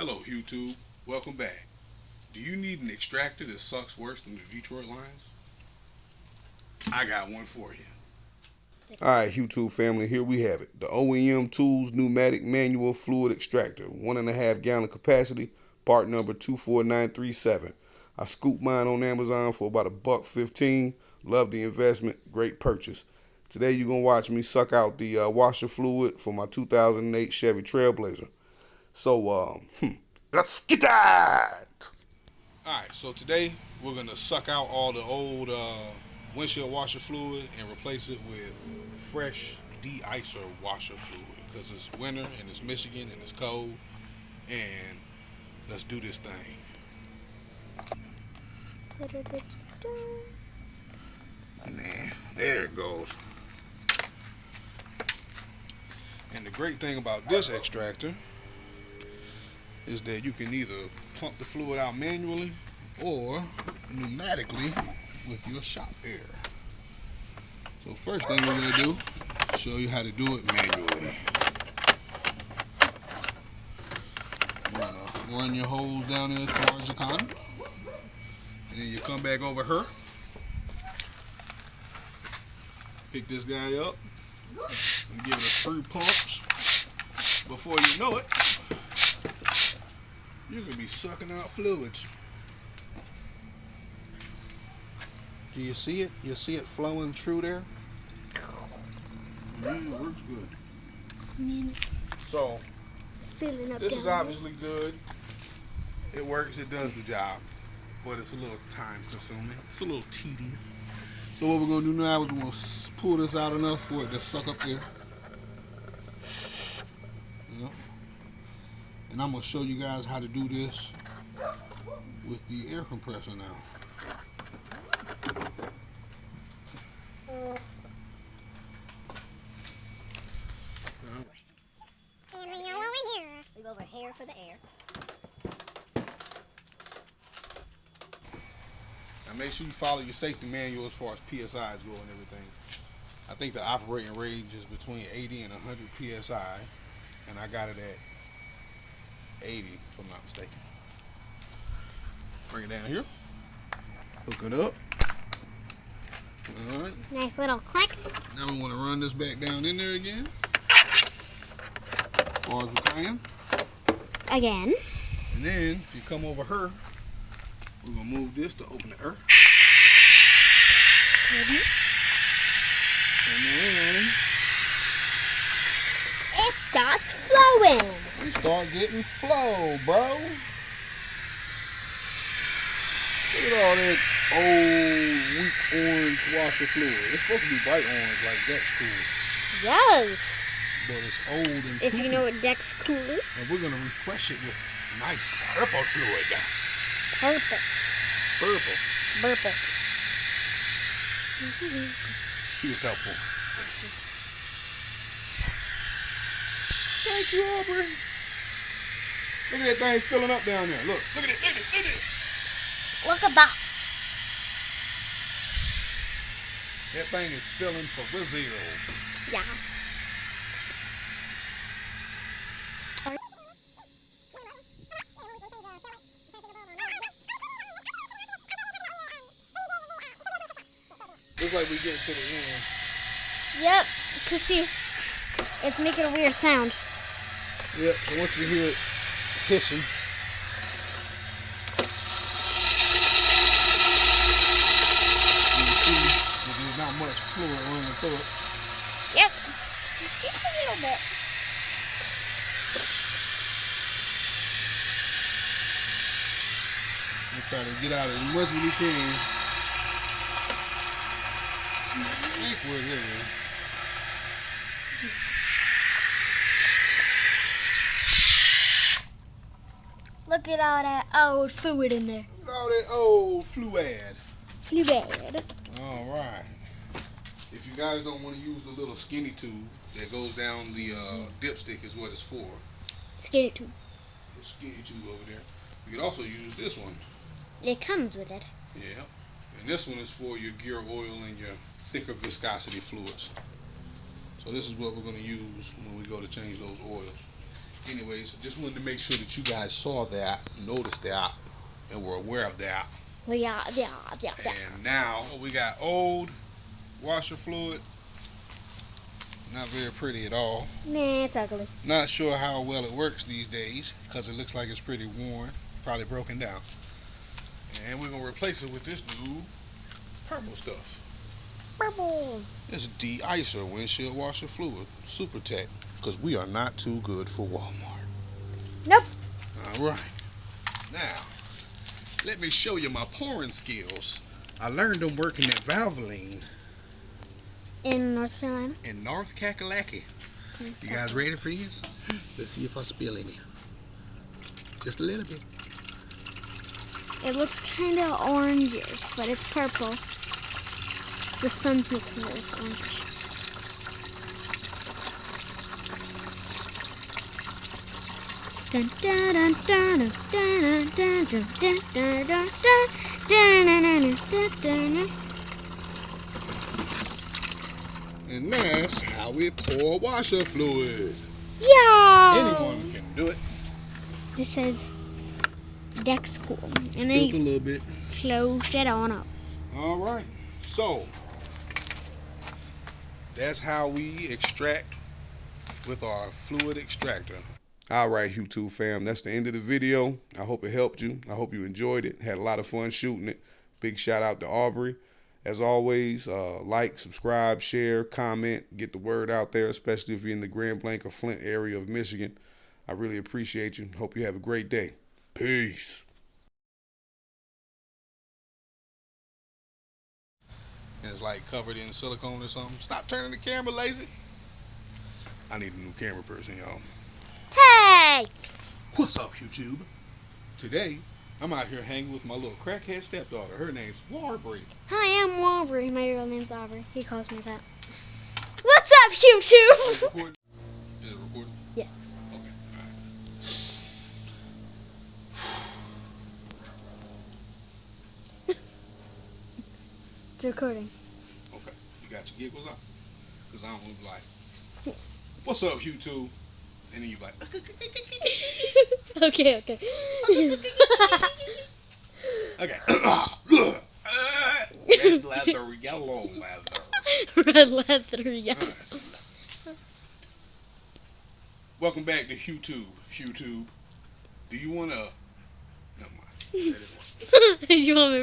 Hello YouTube, welcome back. Do you need an extractor that sucks worse than the Detroit lines? I got one for you. Alright, YouTube family, here we have it. The OEM Tools pneumatic manual fluid extractor, 1.5 gallon capacity, part number 24937. I scooped mine on Amazon for about $1.15. Love the investment, great purchase. Today you're gonna watch me suck out the washer fluid for my 2008 Chevy Trailblazer. So let's get that. Alright, so today we're gonna suck out all the old windshield washer fluid and replace it with fresh de-icer washer fluid because it's winter and it's Michigan and it's cold, and let's do this thing. There it goes. And the great thing about this extractor is that you can either pump the fluid out manually or pneumatically with your shop air. So first thing we're going to do is show you how to do it manually. You're going to run your hose down there as far as you can, and then you come back over here, pick this guy up and give it a few pumps. Before you know it, you're going to be sucking out fluids. Do you see it? You see it flowing through there? Yeah, it works good. So, this is obviously good. It works, it does the job, but it's a little time consuming. It's a little tedious. So what we're going to do now is we're going to pull this out enough for it to suck up there. Yeah. And I'm going to show you guys how to do this with the air compressor now. We go over here for the air. Now make sure you follow your safety manual as far as PSIs go and everything. I think the operating range is between 80 and 100 PSI, and I got it at 80 if I'm not mistaken. Bring it down here. Hook it up. Alright. Nice little click. Now we want to run this back down in there again. As far as we can. Again. And then if you come over here, we're going to move this to open the air. And then It starts flowing. we start getting flow, bro. Look at all that old, weak orange washer fluid. It's supposed to be bright orange like Dex Cool, Yes. but it's old and If you poopy. know what Dex Cool is. And we're going to refresh it with nice purple fluid. Purple. Purple. Purple. She was helpful. Thank you, Aubrey. Look at that thing filling up down there. Look at it, look at it, look at it. Look at that. That thing is filling for Brazil. Yeah. Looks like we get to the end. Yep. Cause see, it's making a weird sound. Yep, so once you hear it hissing, you can see that there's not much fluid running through it. Yep. Just a little bit. We try to get out as much as we can. I think we're there. Look at all that old fluid in there. Look at all that old fluid. Fluid. Alright. If you guys don't want to use the little skinny tube that goes down the dipstick is what it's for. Skinny tube. The skinny tube over there. You could also use this one. It comes with it. Yeah. And this one is for your gear oil and your thicker viscosity fluids. So this is what we're going to use when we go to change those oils. Anyways, just wanted to make sure that you guys saw that, noticed that, and were aware of that. Yeah. And now we got old washer fluid. Not very pretty at all. Nah, it's ugly. Not sure how well it works these days because it looks like it's pretty worn, probably broken down. And we're gonna replace it with this new purple stuff. Purple. It's de-icer windshield washer fluid, Super Tech, because we are not too good for Walmart. Nope. All right. Now, let me show you my pouring skills. I learned them working at Valvoline In North Carolina. in North Kakalaki. You guys ready for this? Let's see if I spill any. Just a little bit. It looks kind of orangish, but it's purple. The sun's making it look orange. Dun, dun, dun, dun, dun, dun, dun, dun, dun, dun, dun, dun, dun, dun. And that's how we pour washer fluid. Yeah. Anyone can do it. This says deck school, and Spilled then a you little bit. close it on up. All right. So that's how we extract with our fluid extractor. All right, Hugh fam, that's the end of the video. I hope it helped you. I hope you enjoyed it. Had a lot of fun shooting it. Big shout out to Aubrey. As always, like, subscribe, share, comment, get the word out there, especially if you're in the Grand Blanc or Flint area of Michigan. I really appreciate you. Hope you have a great day. Peace. And it's like covered in silicone or something. Stop turning the camera lazy. I need a new camera person, y'all. Hey! What's up, YouTube? Today, I'm out here hanging with my little crackhead stepdaughter. Her name's Aubrey. Hi, I'm Aubrey. My real name's Aubrey. He calls me that. What's up, YouTube? Recording? Is it recording? Yeah. Okay, alright. It's recording. Okay, you got your giggles up? Because I don't look like, what's up, YouTube? And then you like, Okay. okay. Red leather, yellow leather. Red leather, yeah. Welcome back to YouTube. YouTube. Do you want to... Never mind. You want me